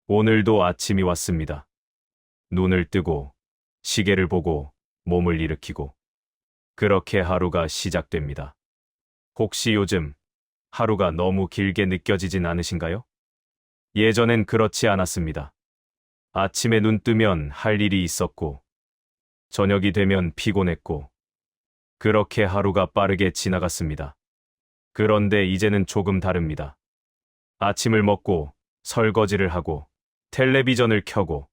오늘도 아침이 왔습니다. 눈을 뜨고 시계를 보고 몸을 일으키고 그렇게 하루가 시작됩니다. 혹시 요즘 하루가 너무 길게 느껴지진 않으신가요? 예전엔 그렇지 않았습니다. 아침에 눈 뜨면 할 일이 있었고 저녁이 되면 피곤했고 그렇게 하루가 빠르게 지나갔습니다. 그런데 이제는 조금 다릅니다. 아침을 먹고 설거지를 하고 텔레비전을 켜고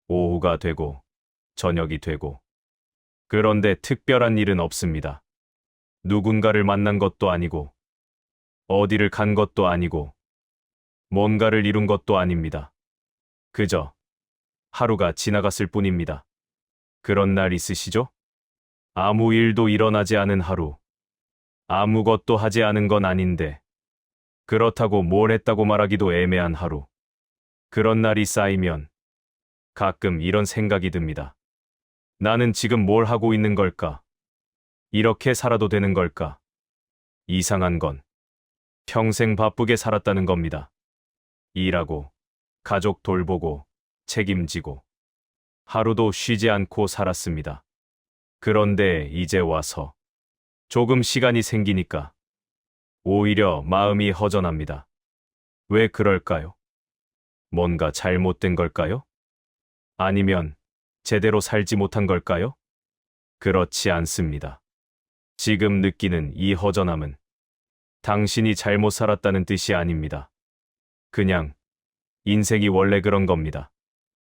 오후가 되고 저녁이 되고 그런데 특별한 일은 없습니다. 누군가를 만난 것도 아니고 어디를 간 것도 아니고 뭔가를 이룬 것도 아닙니다. 그저 하루가 지나갔을 뿐입니다. 그런 날 있으시죠? 아무 일도 일어나지 않은 하루. 아무것도 하지 않은 건 아닌데 그렇다고 뭘 했다고 말하기도 애매한 하루. 그런 날이 쌓이면 가끔 이런 생각이 듭니다. 나는 지금 뭘 하고 있는 걸까? 이렇게 살아도 되는 걸까? 이상한 건 평생 바쁘게 살았다는 겁니다. 일하고, 가족 돌보고, 책임지고, 하루도 쉬지 않고 살았습니다. 그런데 이제 와서 조금 시간이 생기니까 오히려 마음이 허전합니다. 왜 그럴까요? 뭔가 잘못된 걸까요? 아니면 제대로 살지 못한 걸까요? 그렇지 않습니다. 지금 느끼는 이 허전함은 당신이 잘못 살았다는 뜻이 아닙니다. 그냥 인생이 원래 그런 겁니다.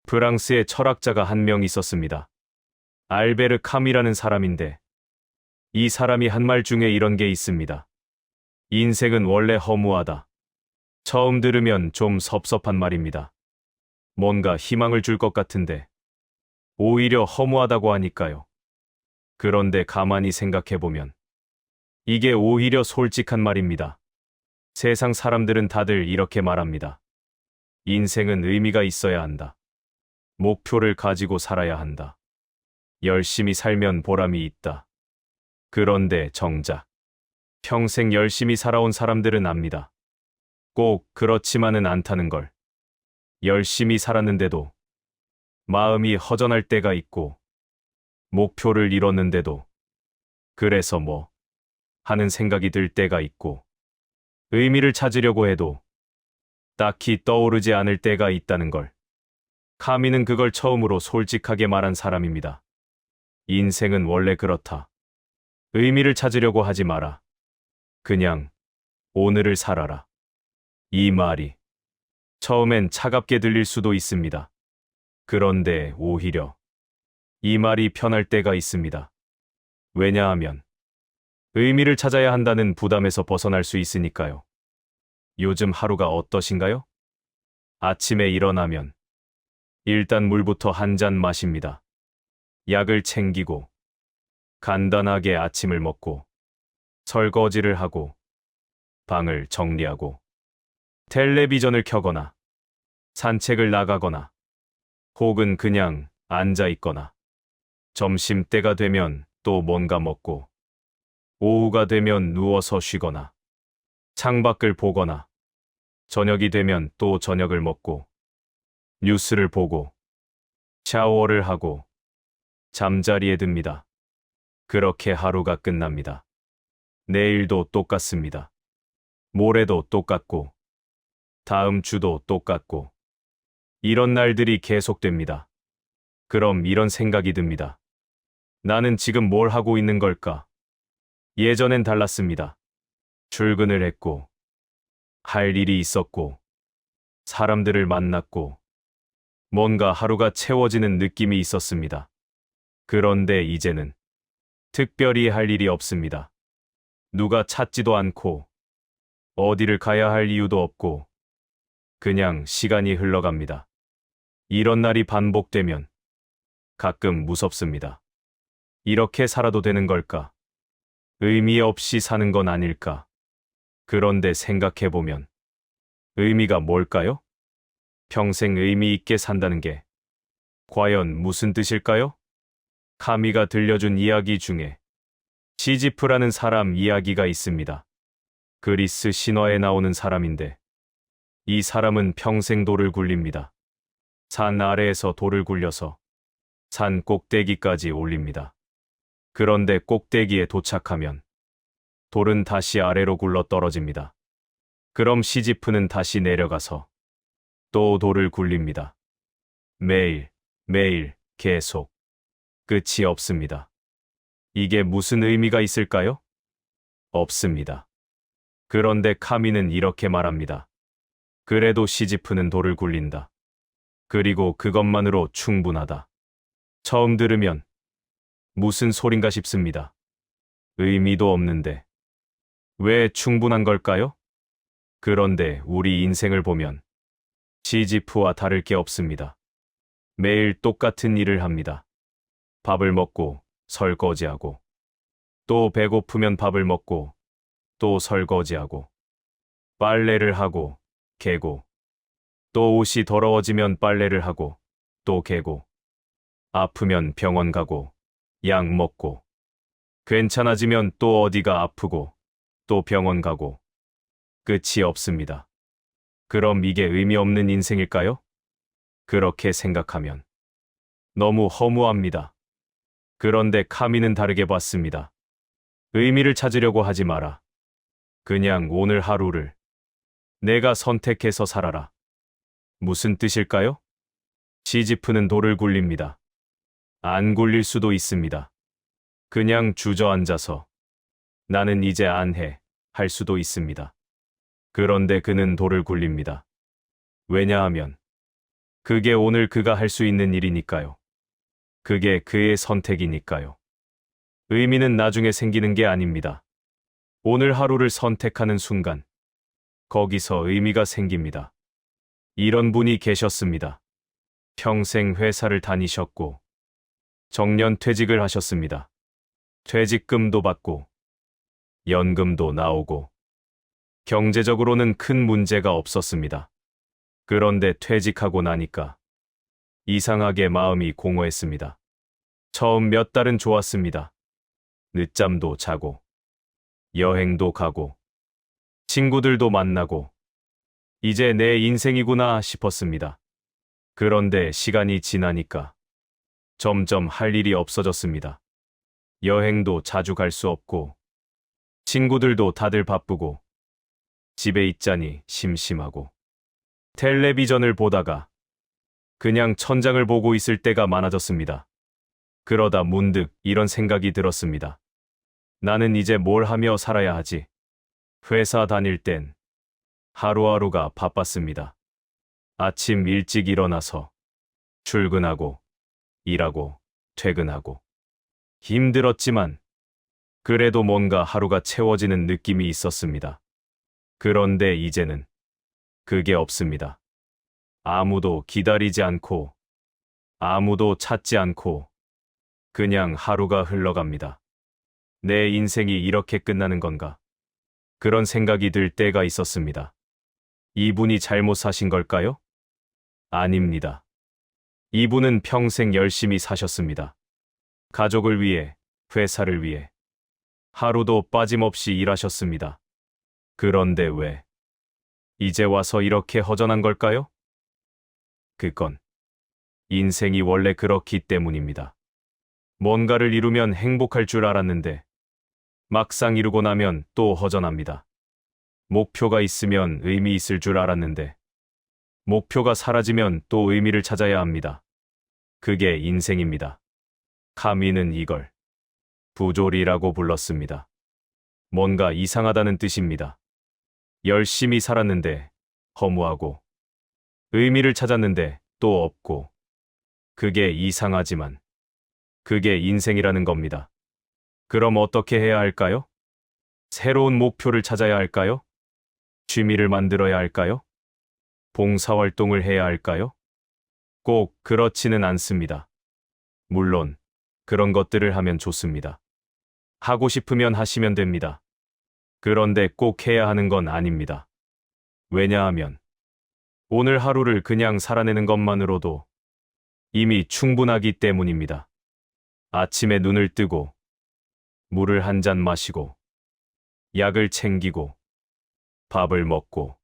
프랑스의 철학자가 한 명 있었습니다. 알베르 카미라는 사람인데 이 사람이 한 말 중에 이런 게 있습니다. 인생은 원래 허무하다. 처음 들으면 좀 섭섭한 말입니다. 뭔가 희망을 줄 것 같은데 오히려 허무하다고 하니까요. 그런데 가만히 생각해보면 이게 오히려 솔직한 말입니다. 세상 사람들은 다들 이렇게 말합니다. 인생은 의미가 있어야 한다. 목표를 가지고 살아야 한다. 열심히 살면 보람이 있다. 그런데 정작 평생 열심히 살아온 사람들은 압니다. 꼭 그렇지만은 않다는 걸. 열심히 살았는데도 마음이 허전할 때가 있고 목표를 이뤘는데도 그래서 뭐 하는 생각이 들 때가 있고 의미를 찾으려고 해도 딱히 떠오르지 않을 때가 있다는 걸. 카미는 그걸 처음으로 솔직하게 말한 사람입니다. 인생은 원래 그렇다. 의미를 찾으려고 하지 마라. 그냥 오늘을 살아라. 이 말이 처음엔 차갑게 들릴 수도 있습니다. 그런데 오히려 이 말이 편할 때가 있습니다. 왜냐하면 의미를 찾아야 한다는 부담에서 벗어날 수 있으니까요. 요즘 하루가 어떠신가요? 아침에 일어나면 일단 물부터 한 잔 마십니다. 약을 챙기고 간단하게 아침을 먹고 설거지를 하고 방을 정리하고 텔레비전을 켜거나 산책을 나가거나 혹은 그냥 앉아 있거나 점심때가 되면 또 뭔가 먹고 오후가 되면 누워서 쉬거나 창밖을 보거나 저녁이 되면 또 저녁을 먹고 뉴스를 보고 샤워를 하고 잠자리에 듭니다. 그렇게 하루가 끝납니다. 내일도 똑같습니다. 모레도 똑같고 다음 주도 똑같고 이런 날들이 계속됩니다. 그럼 이런 생각이 듭니다. 나는 지금 뭘 하고 있는 걸까? 예전엔 달랐습니다. 출근을 했고 할 일이 있었고 사람들을 만났고 뭔가 하루가 채워지는 느낌이 있었습니다. 그런데 이제는 특별히 할 일이 없습니다. 누가 찾지도 않고 어디를 가야 할 이유도 없고 그냥 시간이 흘러갑니다. 이런 날이 반복되면 가끔 무섭습니다. 이렇게 살아도 되는 걸까? 의미 없이 사는 건 아닐까? 그런데 생각해보면 의미가 뭘까요? 평생 의미 있게 산다는 게 과연 무슨 뜻일까요? 카미가 들려준 이야기 중에 시지프라는 사람 이야기가 있습니다. 그리스 신화에 나오는 사람인데 이 사람은 평생 돌을 굴립니다. 산 아래에서 돌을 굴려서 산 꼭대기까지 올립니다. 그런데 꼭대기에 도착하면 돌은 다시 아래로 굴러 떨어집니다. 그럼 시지프는 다시 내려가서 또 돌을 굴립니다. 매일, 매일, 계속. 끝이 없습니다. 이게 무슨 의미가 있을까요? 없습니다. 그런데 카미는 이렇게 말합니다. 그래도 시지프는 돌을 굴린다. 그리고 그것만으로 충분하다. 처음 들으면 무슨 소린가 싶습니다. 의미도 없는데 왜 충분한 걸까요? 그런데 우리 인생을 보면 시지프와 다를 게 없습니다. 매일 똑같은 일을 합니다. 밥을 먹고 설거지하고 또 배고프면 밥을 먹고 또 설거지하고 빨래를 하고 개고 또 옷이 더러워지면 빨래를 하고 또 개고 아프면 병원 가고 약 먹고 괜찮아지면 또 어디가 아프고 또 병원 가고 끝이 없습니다. 그럼 이게 의미 없는 인생일까요? 그렇게 생각하면 너무 허무합니다. 그런데 카미는 다르게 봤습니다. 의미를 찾으려고 하지 마라. 그냥 오늘 하루를 내가 선택해서 살아라. 무슨 뜻일까요? 시지프는 돌을 굴립니다. 안 굴릴 수도 있습니다. 그냥 주저앉아서 나는 이제 안 해, 할 수도 있습니다. 그런데 그는 돌을 굴립니다. 왜냐하면 그게 오늘 그가 할 수 있는 일이니까요. 그게 그의 선택이니까요. 의미는 나중에 생기는 게 아닙니다. 오늘 하루를 선택하는 순간, 거기서 의미가 생깁니다. 이런 분이 계셨습니다. 평생 회사를 다니셨고, 정년 퇴직을 하셨습니다. 퇴직금도 받고, 연금도 나오고, 경제적으로는 큰 문제가 없었습니다. 그런데 퇴직하고 나니까 이상하게 마음이 공허했습니다. 처음 몇 달은 좋았습니다. 늦잠도 자고, 여행도 가고, 친구들도 만나고, 이제 내 인생이구나 싶었습니다. 그런데 시간이 지나니까 점점 할 일이 없어졌습니다. 여행도 자주 갈 수 없고, 친구들도 다들 바쁘고, 집에 있자니 심심하고, 텔레비전을 보다가 그냥 천장을 보고 있을 때가 많아졌습니다. 그러다 문득 이런 생각이 들었습니다. 나는 이제 뭘 하며 살아야 하지? 회사 다닐 땐 하루하루가 바빴습니다. 아침 일찍 일어나서 출근하고, 일하고, 퇴근하고. 힘들었지만 그래도 뭔가 하루가 채워지는 느낌이 있었습니다. 그런데 이제는 그게 없습니다. 아무도 기다리지 않고, 아무도 찾지 않고, 그냥 하루가 흘러갑니다. 내 인생이 이렇게 끝나는 건가? 그런 생각이 들 때가 있었습니다. 이분이 잘못 사신 걸까요? 아닙니다. 이분은 평생 열심히 사셨습니다. 가족을 위해, 회사를 위해, 하루도 빠짐없이 일하셨습니다. 그런데 왜 이제 와서 이렇게 허전한 걸까요? 그건 인생이 원래 그렇기 때문입니다. 뭔가를 이루면 행복할 줄 알았는데 막상 이루고 나면 또 허전합니다. 목표가 있으면 의미 있을 줄 알았는데 목표가 사라지면 또 의미를 찾아야 합니다. 그게 인생입니다. 카미는 이걸 부조리라고 불렀습니다. 뭔가 이상하다는 뜻입니다. 열심히 살았는데 허무하고, 의미를 찾았는데 또 없고, 그게 이상하지만 그게 인생이라는 겁니다. 그럼 어떻게 해야 할까요? 새로운 목표를 찾아야 할까요? 취미를 만들어야 할까요? 봉사활동을 해야 할까요? 꼭 그렇지는 않습니다. 물론 그런 것들을 하면 좋습니다. 하고 싶으면 하시면 됩니다. 그런데 꼭 해야 하는 건 아닙니다. 왜냐하면 오늘 하루를 그냥 살아내는 것만으로도 이미 충분하기 때문입니다. 아침에 눈을 뜨고 물을 한 잔 마시고 약을 챙기고 밥을 먹고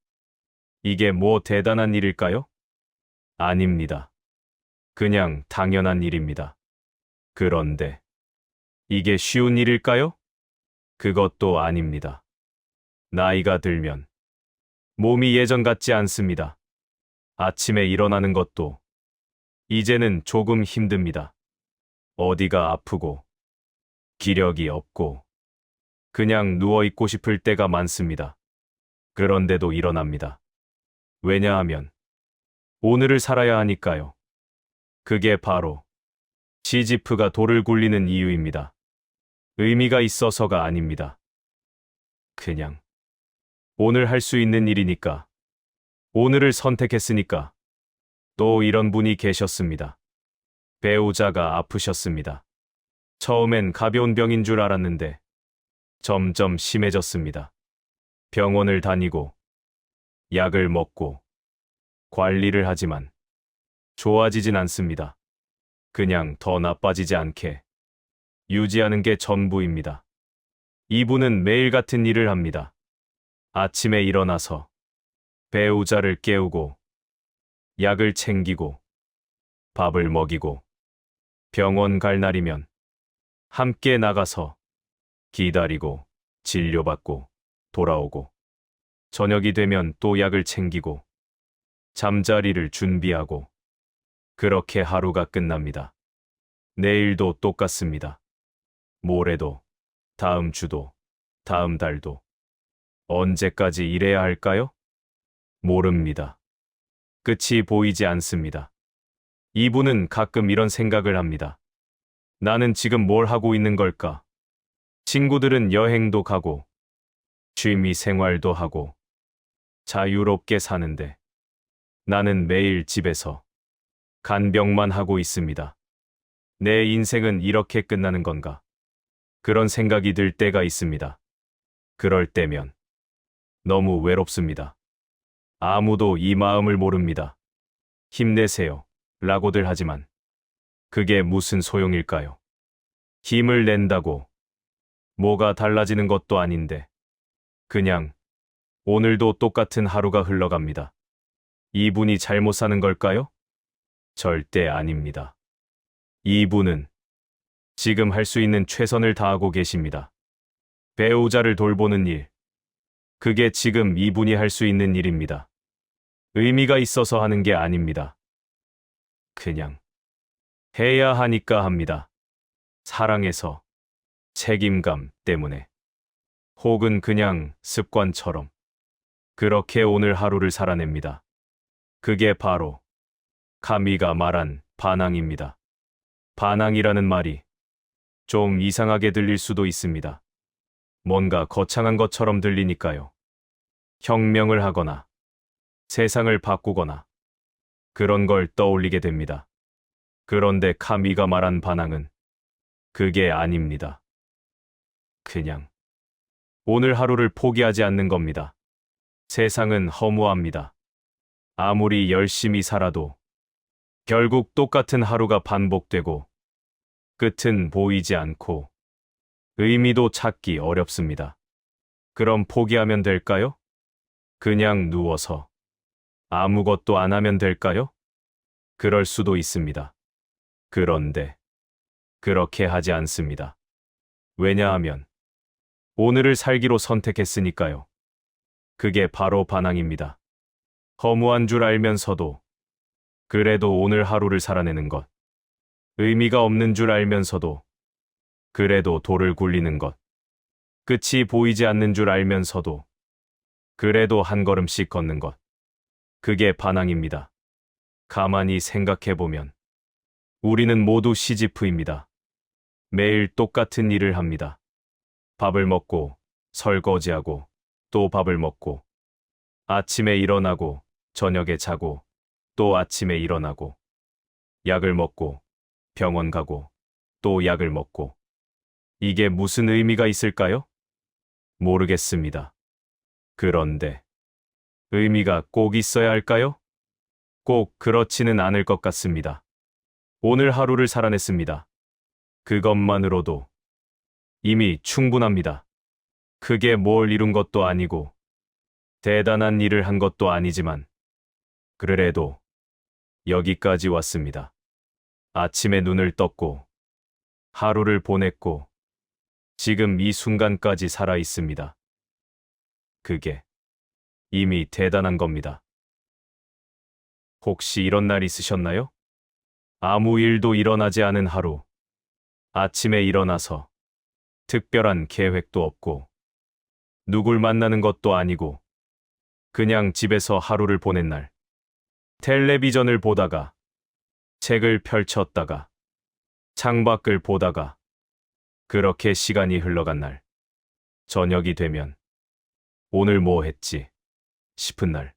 이게 뭐 대단한 일일까요? 아닙니다. 그냥 당연한 일입니다. 그런데 이게 쉬운 일일까요? 그것도 아닙니다. 나이가 들면 몸이 예전 같지 않습니다. 아침에 일어나는 것도 이제는 조금 힘듭니다. 어디가 아프고 기력이 없고 그냥 누워있고 싶을 때가 많습니다. 그런데도 일어납니다. 왜냐하면 오늘을 살아야 하니까요. 그게 바로 시지프가 돌을 굴리는 이유입니다. 의미가 있어서가 아닙니다. 그냥 오늘 할 수 있는 일이니까. 오늘을 선택했으니까. 또 이런 분이 계셨습니다. 배우자가 아프셨습니다. 처음엔 가벼운 병인 줄 알았는데 점점 심해졌습니다. 병원을 다니고 약을 먹고 관리를 하지만 좋아지진 않습니다. 그냥 더 나빠지지 않게 유지하는 게 전부입니다. 이분은 매일 같은 일을 합니다. 아침에 일어나서 배우자를 깨우고 약을 챙기고 밥을 먹이고 병원 갈 날이면 함께 나가서 기다리고 진료받고 돌아오고 저녁이 되면 또 약을 챙기고 잠자리를 준비하고 그렇게 하루가 끝납니다. 내일도 똑같습니다. 모레도, 다음 주도, 다음 달도. 언제까지 일해야 할까요? 모릅니다. 끝이 보이지 않습니다. 이분은 가끔 이런 생각을 합니다. 나는 지금 뭘 하고 있는 걸까? 친구들은 여행도 가고, 취미 생활도 하고, 자유롭게 사는데, 나는 매일 집에서 간병만 하고 있습니다. 내 인생은 이렇게 끝나는 건가? 그런 생각이 들 때가 있습니다. 그럴 때면 너무 외롭습니다. 아무도 이 마음을 모릅니다. 힘내세요. 라고들 하지만 그게 무슨 소용일까요? 힘을 낸다고 뭐가 달라지는 것도 아닌데 그냥 오늘도 똑같은 하루가 흘러갑니다. 이분이 잘못 사는 걸까요? 절대 아닙니다. 이분은 지금 할 수 있는 최선을 다하고 계십니다. 배우자를 돌보는 일, 그게 지금 이분이 할 수 있는 일입니다. 의미가 있어서 하는 게 아닙니다. 그냥 해야 하니까 합니다. 사랑해서, 책임감 때문에, 혹은 그냥 습관처럼 그렇게 오늘 하루를 살아냅니다. 그게 바로 카미가 말한 반항입니다. 반항이라는 말이 좀 이상하게 들릴 수도 있습니다. 뭔가 거창한 것처럼 들리니까요. 혁명을 하거나 세상을 바꾸거나 그런 걸 떠올리게 됩니다. 그런데 카미가 말한 반항은 그게 아닙니다. 그냥 오늘 하루를 포기하지 않는 겁니다. 세상은 허무합니다. 아무리 열심히 살아도 결국 똑같은 하루가 반복되고 끝은 보이지 않고 의미도 찾기 어렵습니다. 그럼 포기하면 될까요? 그냥 누워서 아무것도 안 하면 될까요? 그럴 수도 있습니다. 그런데 그렇게 하지 않습니다. 왜냐하면 오늘을 살기로 선택했으니까요. 그게 바로 반항입니다. 허무한 줄 알면서도 그래도 오늘 하루를 살아내는 것. 의미가 없는 줄 알면서도 그래도 돌을 굴리는 것. 끝이 보이지 않는 줄 알면서도 그래도 한 걸음씩 걷는 것. 그게 반항입니다. 가만히 생각해보면 우리는 모두 시지프입니다. 매일 똑같은 일을 합니다. 밥을 먹고 설거지하고 또 밥을 먹고 아침에 일어나고 저녁에 자고 또 아침에 일어나고 약을 먹고 병원 가고 또 약을 먹고 이게 무슨 의미가 있을까요? 모르겠습니다. 그런데 의미가 꼭 있어야 할까요? 꼭 그렇지는 않을 것 같습니다. 오늘 하루를 살아냈습니다. 그것만으로도 이미 충분합니다. 크게 뭘 이룬 것도 아니고 대단한 일을 한 것도 아니지만 그래도 여기까지 왔습니다. 아침에 눈을 떴고 하루를 보냈고 지금 이 순간까지 살아 있습니다. 그게 이미 대단한 겁니다. 혹시 이런 날 있으셨나요? 아무 일도 일어나지 않은 하루. 아침에 일어나서 특별한 계획도 없고 누굴 만나는 것도 아니고 그냥 집에서 하루를 보낸 날. 텔레비전을 보다가 책을 펼쳤다가 창밖을 보다가 그렇게 시간이 흘러간 날. 저녁이 되면 오늘 뭐 했지 싶은 날.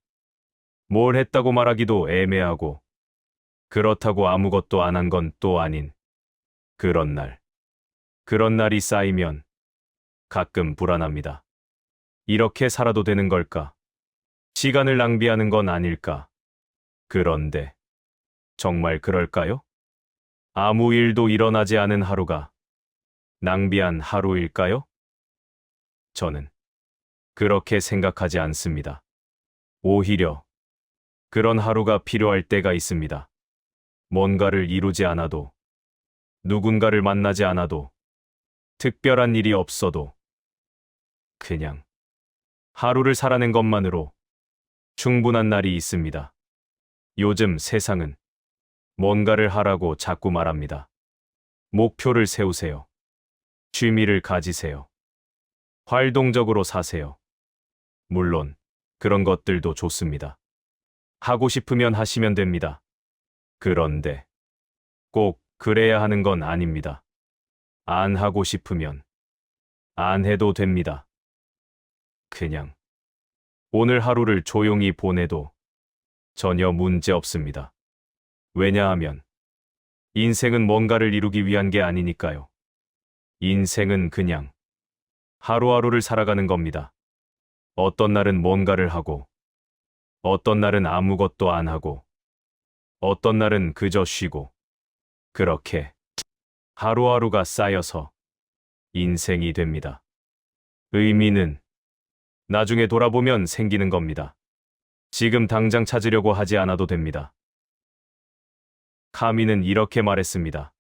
뭘 했다고 말하기도 애매하고 그렇다고 아무것도 안 한 건 또 아닌 그런 날. 그런 날이 쌓이면 가끔 불안합니다. 이렇게 살아도 되는 걸까? 시간을 낭비하는 건 아닐까? 그런데 정말 그럴까요? 아무 일도 일어나지 않은 하루가 낭비한 하루일까요? 저는 그렇게 생각하지 않습니다. 오히려 그런 하루가 필요할 때가 있습니다. 뭔가를 이루지 않아도, 누군가를 만나지 않아도, 특별한 일이 없어도, 그냥 하루를 살아낸 것만으로 충분한 날이 있습니다. 요즘 세상은 뭔가를 하라고 자꾸 말합니다. 목표를 세우세요. 취미를 가지세요. 활동적으로 사세요. 물론 그런 것들도 좋습니다. 하고 싶으면 하시면 됩니다. 그런데 꼭 그래야 하는 건 아닙니다. 안 하고 싶으면 안 해도 됩니다. 그냥 오늘 하루를 조용히 보내도 전혀 문제 없습니다. 왜냐하면 인생은 뭔가를 이루기 위한 게 아니니까요. 인생은 그냥 하루하루를 살아가는 겁니다. 어떤 날은 뭔가를 하고, 어떤 날은 아무것도 안 하고, 어떤 날은 그저 쉬고, 그렇게 하루하루가 쌓여서 인생이 됩니다. 의미는 나중에 돌아보면 생기는 겁니다. 지금 당장 찾으려고 하지 않아도 됩니다. 카미는 이렇게 말했습니다.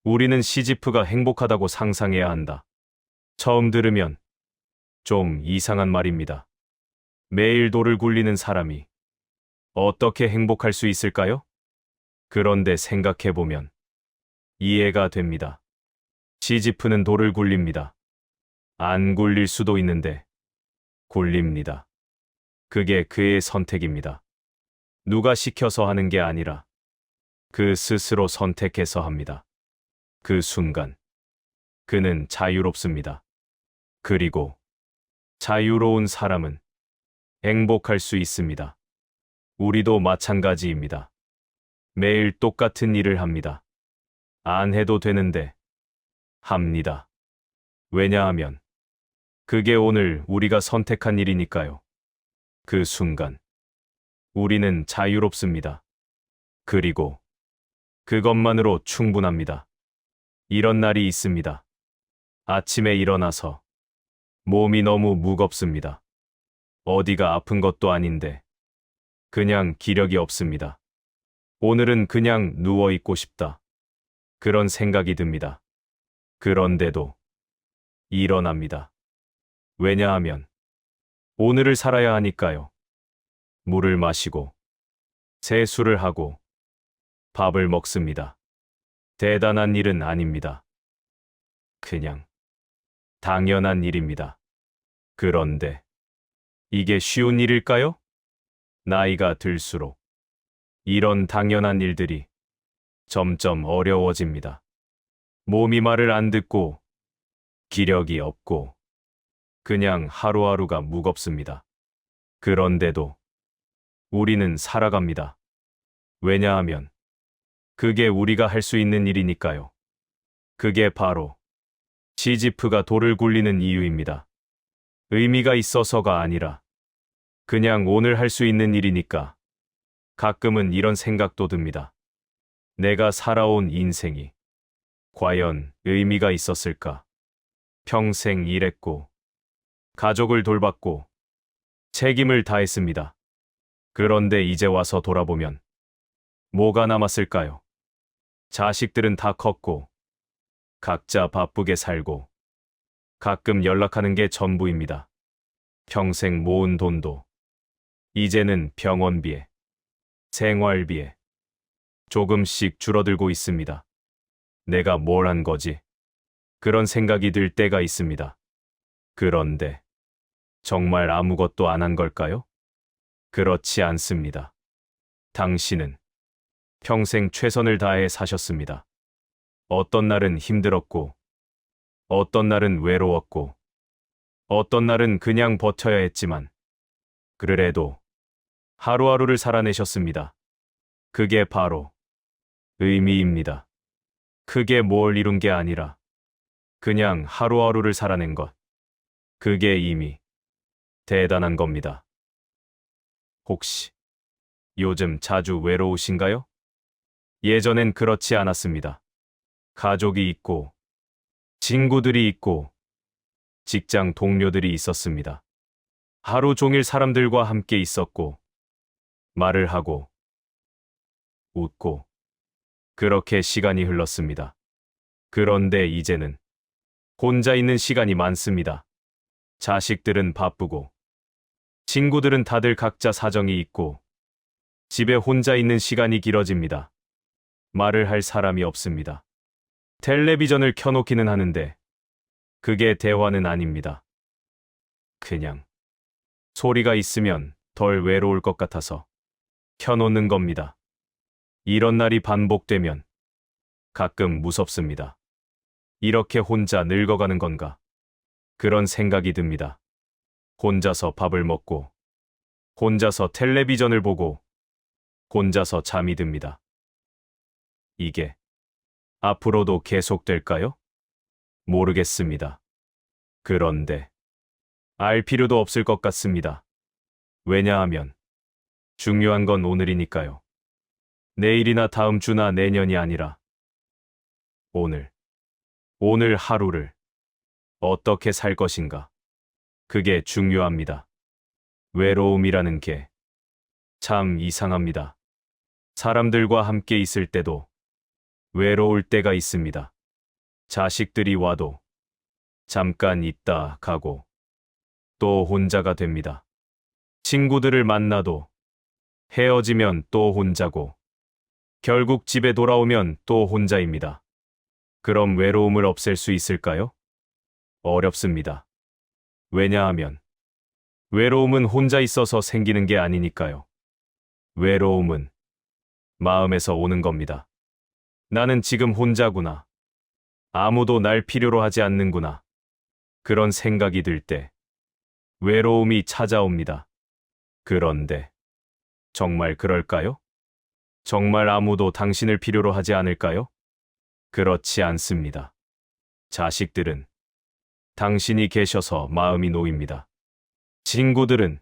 우리는 시지프가 행복하다고 상상해야 한다. 처음 들으면 좀 이상한 말입니다. 매일 돌을 굴리는 사람이 어떻게 행복할 수 있을까요? 그런데 생각해보면 이해가 됩니다. 시지프는 돌을 굴립니다. 안 굴릴 수도 있는데 굴립니다. 그게 그의 선택입니다. 누가 시켜서 하는 게 아니라 그 스스로 선택해서 합니다. 그 순간 그는 자유롭습니다. 그리고 자유로운 사람은 행복할 수 있습니다. 우리도 마찬가지입니다. 매일 똑같은 일을 합니다. 안 해도 되는데 합니다. 왜냐하면 그게 오늘 우리가 선택한 일이니까요. 그 순간 우리는 자유롭습니다. 그리고 그것만으로 충분합니다. 이런 날이 있습니다. 아침에 일어나서 몸이 너무 무겁습니다. 어디가 아픈 것도 아닌데 그냥 기력이 없습니다. 오늘은 그냥 누워있고 싶다. 그런 생각이 듭니다. 그런데도 일어납니다. 왜냐하면 오늘을 살아야 하니까요. 물을 마시고 세수를 하고 밥을 먹습니다. 대단한 일은 아닙니다. 그냥 당연한 일입니다. 그런데 이게 쉬운 일일까요? 나이가 들수록 이런 당연한 일들이 점점 어려워집니다. 몸이 말을 안 듣고 기력이 없고 그냥 하루하루가 무겁습니다. 그런데도 우리는 살아갑니다. 왜냐하면 그게 우리가 할 수 있는 일이니까요. 그게 바로 시지프가 돌을 굴리는 이유입니다. 의미가 있어서가 아니라 그냥 오늘 할 수 있는 일이니까 가끔은 이런 생각도 듭니다. 내가 살아온 인생이 과연 의미가 있었을까? 평생 일했고 가족을 돌봤고 책임을 다했습니다. 그런데 이제 와서 돌아보면 뭐가 남았을까요? 자식들은 다 컸고 각자 바쁘게 살고 가끔 연락하는 게 전부입니다. 평생 모은 돈도 이제는 병원비에 생활비에 조금씩 줄어들고 있습니다. 내가 뭘 한 거지? 그런 생각이 들 때가 있습니다. 그런데 정말 아무것도 안 한 걸까요? 그렇지 않습니다. 당신은 평생 최선을 다해 사셨습니다. 어떤 날은 힘들었고, 어떤 날은 외로웠고, 어떤 날은 그냥 버텨야 했지만, 그래도 하루하루를 살아내셨습니다. 그게 바로 의미입니다. 크게 뭘 이룬 게 아니라, 그냥 하루하루를 살아낸 것. 그게 이미 대단한 겁니다. 혹시 요즘 자주 외로우신가요? 예전엔 그렇지 않았습니다. 가족이 있고, 친구들이 있고, 직장 동료들이 있었습니다. 하루 종일 사람들과 함께 있었고, 말을 하고, 웃고, 그렇게 시간이 흘렀습니다. 그런데 이제는 혼자 있는 시간이 많습니다. 자식들은 바쁘고, 친구들은 다들 각자 사정이 있고, 집에 혼자 있는 시간이 길어집니다. 말을 할 사람이 없습니다. 텔레비전을 켜놓기는 하는데, 그게 대화는 아닙니다. 그냥 소리가 있으면 덜 외로울 것 같아서 켜놓는 겁니다. 이런 날이 반복되면 가끔 무섭습니다. 이렇게 혼자 늙어가는 건가? 그런 생각이 듭니다. 혼자서 밥을 먹고, 혼자서 텔레비전을 보고, 혼자서 잠이 듭니다. 이게 앞으로도 계속될까요? 모르겠습니다. 그런데 알 필요도 없을 것 같습니다. 왜냐하면 중요한 건 오늘이니까요. 내일이나 다음 주나 내년이 아니라 오늘 하루를 어떻게 살 것인가. 그게 중요합니다. 외로움이라는 게 참 이상합니다. 사람들과 함께 있을 때도 외로울 때가 있습니다. 자식들이 와도 잠깐 있다 가고 또 혼자가 됩니다. 친구들을 만나도 헤어지면 또 혼자고 결국 집에 돌아오면 또 혼자입니다. 그럼 외로움을 없앨 수 있을까요? 어렵습니다. 왜냐하면 외로움은 혼자 있어서 생기는 게 아니니까요. 외로움은 마음에서 오는 겁니다. 나는 지금 혼자구나. 아무도 날 필요로 하지 않는구나. 그런 생각이 들 때 외로움이 찾아옵니다. 그런데 정말 그럴까요? 정말 아무도 당신을 필요로 하지 않을까요? 그렇지 않습니다. 자식들은 당신이 계셔서 마음이 놓입니다. 친구들은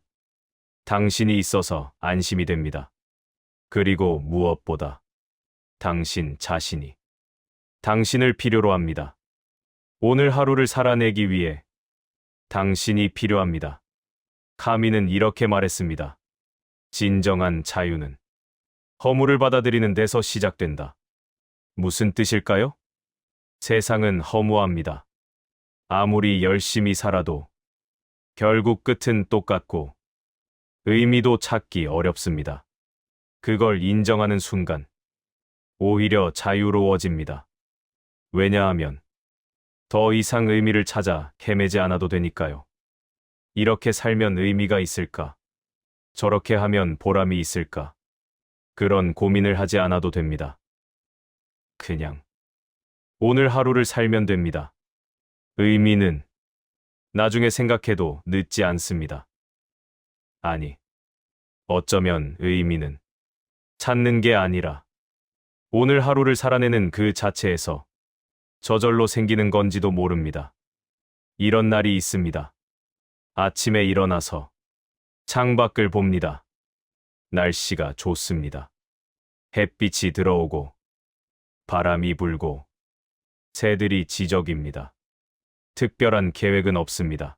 당신이 있어서 안심이 됩니다. 그리고 무엇보다 당신 자신이 당신을 필요로 합니다. 오늘 하루를 살아내기 위해 당신이 필요합니다. 카미는 이렇게 말했습니다. 진정한 자유는 허물을 받아들이는 데서 시작된다. 무슨 뜻일까요? 세상은 허무합니다. 아무리 열심히 살아도 결국 끝은 똑같고 의미도 찾기 어렵습니다. 그걸 인정하는 순간 오히려 자유로워집니다. 왜냐하면 더 이상 의미를 찾아 헤매지 않아도 되니까요. 이렇게 살면 의미가 있을까? 저렇게 하면 보람이 있을까? 그런 고민을 하지 않아도 됩니다. 그냥 오늘 하루를 살면 됩니다. 의미는 나중에 생각해도 늦지 않습니다. 아니, 어쩌면 의미는 찾는 게 아니라 오늘 하루를 살아내는 그 자체에서 저절로 생기는 건지도 모릅니다. 이런 날이 있습니다. 아침에 일어나서 창밖을 봅니다. 날씨가 좋습니다. 햇빛이 들어오고 바람이 불고 새들이 지저귀입니다. 특별한 계획은 없습니다.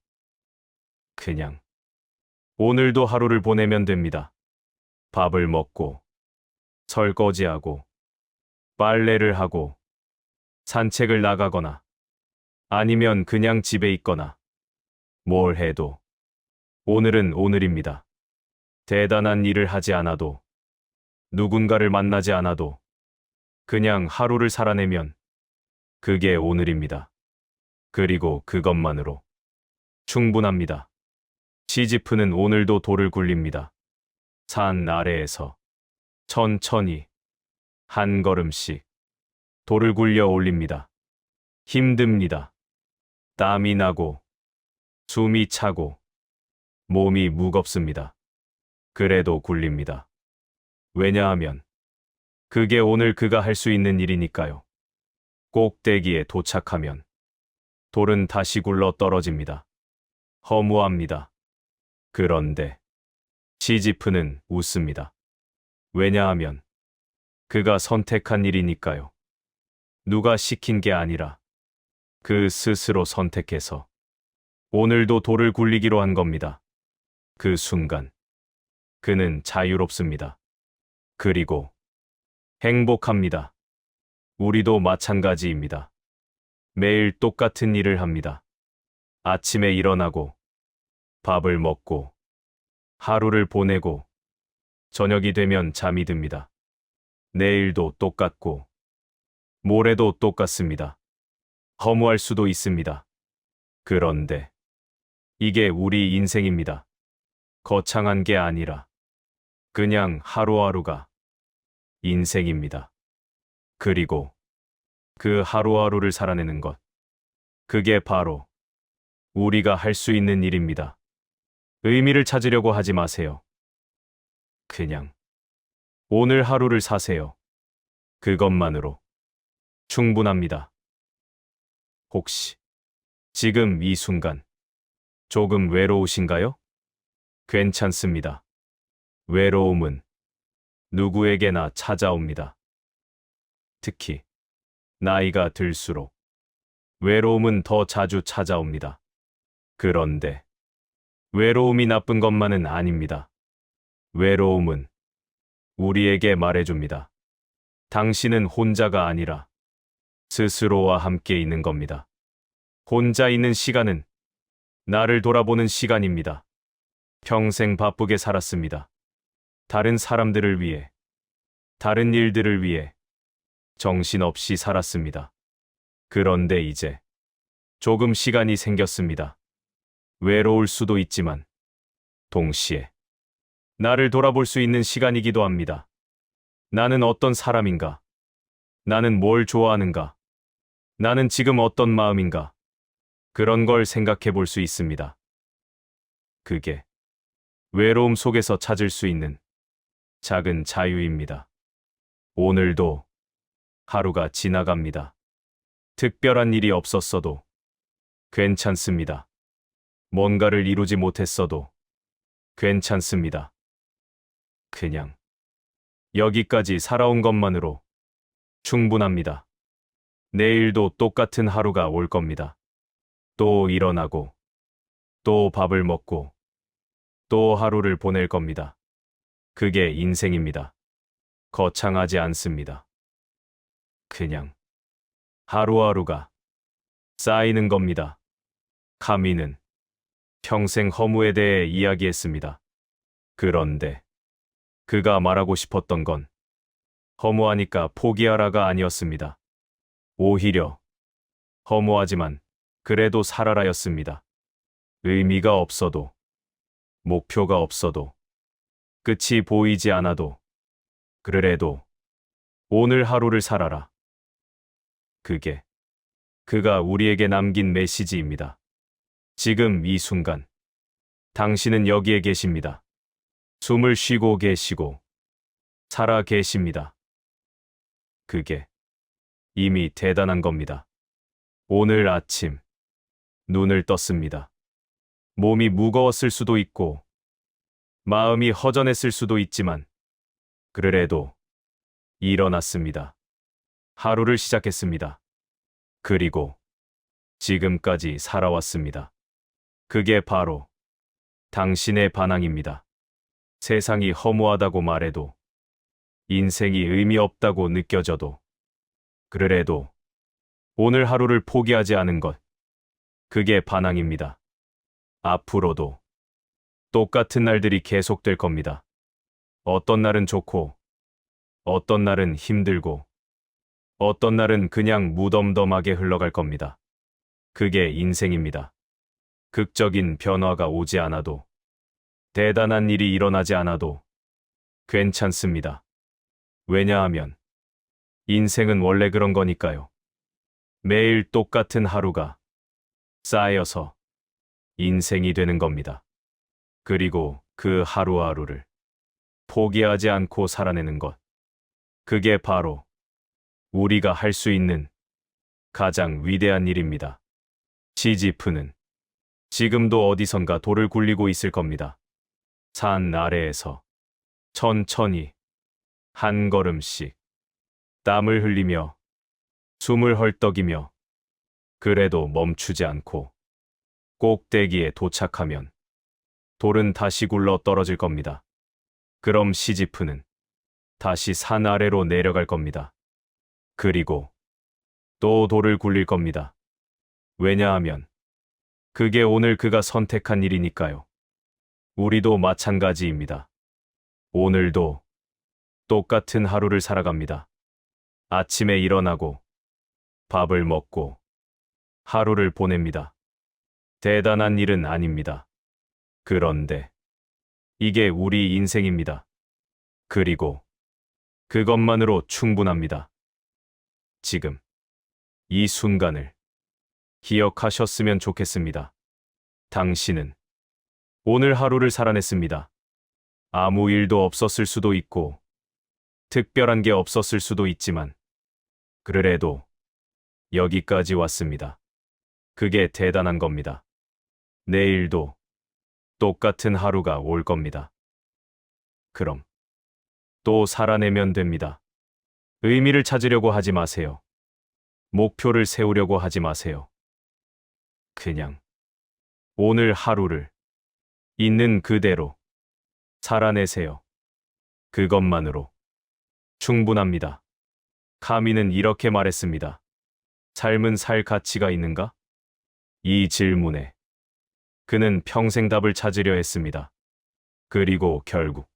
그냥 오늘도 하루를 보내면 됩니다. 밥을 먹고, 설거지하고, 빨래를 하고, 산책을 나가거나, 아니면 그냥 집에 있거나, 뭘 해도, 오늘은 오늘입니다. 대단한 일을 하지 않아도, 누군가를 만나지 않아도, 그냥 하루를 살아내면, 그게 오늘입니다. 그리고 그것만으로 충분합니다. 시지프는 오늘도 돌을 굴립니다. 산 아래에서 천천히 한 걸음씩 돌을 굴려 올립니다. 힘듭니다. 땀이 나고 숨이 차고 몸이 무겁습니다. 그래도 굴립니다. 왜냐하면 그게 오늘 그가 할 수 있는 일이니까요. 꼭대기에 도착하면 돌은 다시 굴러 떨어집니다. 허무합니다. 그런데 시지프는 웃습니다. 왜냐하면 그가 선택한 일이니까요. 누가 시킨 게 아니라 그 스스로 선택해서 오늘도 돌을 굴리기로 한 겁니다. 그 순간 그는 자유롭습니다. 그리고 행복합니다. 우리도 마찬가지입니다. 매일 똑같은 일을 합니다. 아침에 일어나고 밥을 먹고 하루를 보내고 저녁이 되면 잠이 듭니다. 내일도 똑같고 모레도 똑같습니다. 허무할 수도 있습니다. 그런데 이게 우리 인생입니다. 거창한 게 아니라 그냥 하루하루가 인생입니다. 그리고 그 하루하루를 살아내는 것, 그게 바로 우리가 할 수 있는 일입니다. 의미를 찾으려고 하지 마세요. 그냥 오늘 하루를 사세요. 그것만으로 충분합니다. 혹시 지금 이 순간 조금 외로우신가요? 괜찮습니다. 외로움은 누구에게나 찾아옵니다. 특히 나이가 들수록 외로움은 더 자주 찾아옵니다. 그런데 외로움이 나쁜 것만은 아닙니다. 외로움은 우리에게 말해줍니다. 당신은 혼자가 아니라 스스로와 함께 있는 겁니다. 혼자 있는 시간은 나를 돌아보는 시간입니다. 평생 바쁘게 살았습니다. 다른 사람들을 위해, 다른 일들을 위해 정신없이 살았습니다. 그런데 이제 조금 시간이 생겼습니다. 외로울 수도 있지만 동시에 나를 돌아볼 수 있는 시간이기도 합니다. 나는 어떤 사람인가? 나는 뭘 좋아하는가? 나는 지금 어떤 마음인가? 그런 걸 생각해 볼 수 있습니다. 그게 외로움 속에서 찾을 수 있는 작은 자유입니다. 오늘도 하루가 지나갑니다. 특별한 일이 없었어도 괜찮습니다. 뭔가를 이루지 못했어도 괜찮습니다. 그냥 여기까지 살아온 것만으로 충분합니다. 내일도 똑같은 하루가 올 겁니다. 또 일어나고, 또 밥을 먹고, 또 하루를 보낼 겁니다. 그게 인생입니다. 거창하지 않습니다. 그냥 하루하루가 쌓이는 겁니다. 카미는 평생 허무에 대해 이야기했습니다. 그런데 그가 말하고 싶었던 건 허무하니까 포기하라가 아니었습니다. 오히려 허무하지만 그래도 살아라였습니다. 의미가 없어도, 목표가 없어도, 끝이 보이지 않아도, 그래도 오늘 하루를 살아라. 그게 그가 우리에게 남긴 메시지입니다. 지금 이 순간 당신은 여기에 계십니다. 숨을 쉬고 계시고 살아 계십니다. 그게 이미 대단한 겁니다. 오늘 아침 눈을 떴습니다. 몸이 무거웠을 수도 있고 마음이 허전했을 수도 있지만 그래도 일어났습니다. 하루를 시작했습니다. 그리고 지금까지 살아왔습니다. 그게 바로 당신의 반항입니다. 세상이 허무하다고 말해도, 인생이 의미 없다고 느껴져도, 그래도 오늘 하루를 포기하지 않은 것, 그게 반항입니다. 앞으로도 똑같은 날들이 계속될 겁니다. 어떤 날은 좋고, 어떤 날은 힘들고, 어떤 날은 그냥 무덤덤하게 흘러갈 겁니다. 그게 인생입니다. 극적인 변화가 오지 않아도, 대단한 일이 일어나지 않아도 괜찮습니다. 왜냐하면 인생은 원래 그런 거니까요. 매일 똑같은 하루가 쌓여서 인생이 되는 겁니다. 그리고 그 하루하루를 포기하지 않고 살아내는 것. 그게 바로 우리가 할 수 있는 가장 위대한 일입니다. 시지프는 지금도 어디선가 돌을 굴리고 있을 겁니다. 산 아래에서 천천히 한 걸음씩 땀을 흘리며 숨을 헐떡이며 그래도 멈추지 않고 꼭대기에 도착하면 돌은 다시 굴러 떨어질 겁니다. 그럼 시지프는 다시 산 아래로 내려갈 겁니다. 그리고 또 돌을 굴릴 겁니다. 왜냐하면 그게 오늘 그가 선택한 일이니까요. 우리도 마찬가지입니다. 오늘도 똑같은 하루를 살아갑니다. 아침에 일어나고 밥을 먹고 하루를 보냅니다. 대단한 일은 아닙니다. 그런데 이게 우리 인생입니다. 그리고 그것만으로 충분합니다. 지금 이 순간을 기억하셨으면 좋겠습니다. 당신은 오늘 하루를 살아냈습니다. 아무 일도 없었을 수도 있고, 특별한 게 없었을 수도 있지만, 그래도 여기까지 왔습니다. 그게 대단한 겁니다. 내일도 똑같은 하루가 올 겁니다. 그럼 또 살아내면 됩니다. 의미를 찾으려고 하지 마세요. 목표를 세우려고 하지 마세요. 그냥 오늘 하루를 있는 그대로 살아내세요. 그것만으로 충분합니다. 카미는 이렇게 말했습니다. 삶은 살 가치가 있는가? 이 질문에 그는 평생 답을 찾으려 했습니다. 그리고 결국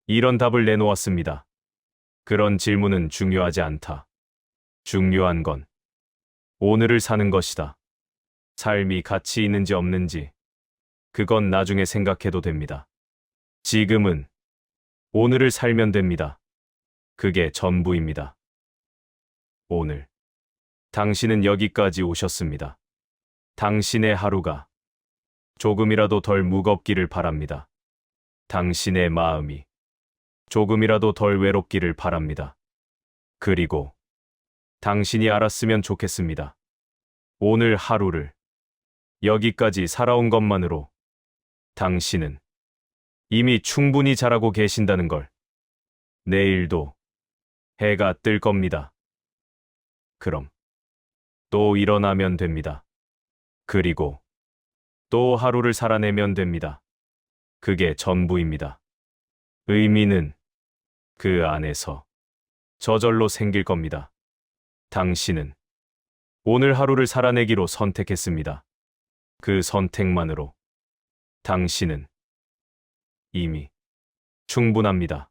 이런 답을 내놓았습니다. 그런 질문은 중요하지 않다. 중요한 건 오늘을 사는 것이다. 삶이 가치 있는지 없는지 그건 나중에 생각해도 됩니다. 지금은 오늘을 살면 됩니다. 그게 전부입니다. 오늘 당신은 여기까지 오셨습니다. 당신의 하루가 조금이라도 덜 무겁기를 바랍니다. 당신의 마음이 조금이라도 덜 외롭기를 바랍니다. 그리고 당신이 알았으면 좋겠습니다. 오늘 하루를 여기까지 살아온 것만으로 당신은 이미 충분히 잘하고 계신다는 걸. 내일도 해가 뜰 겁니다. 그럼 또 일어나면 됩니다. 그리고 또 하루를 살아내면 됩니다. 그게 전부입니다. 의미는 그 안에서 저절로 생길 겁니다. 당신은 오늘 하루를 살아내기로 선택했습니다. 그 선택만으로 당신은 이미 충분합니다.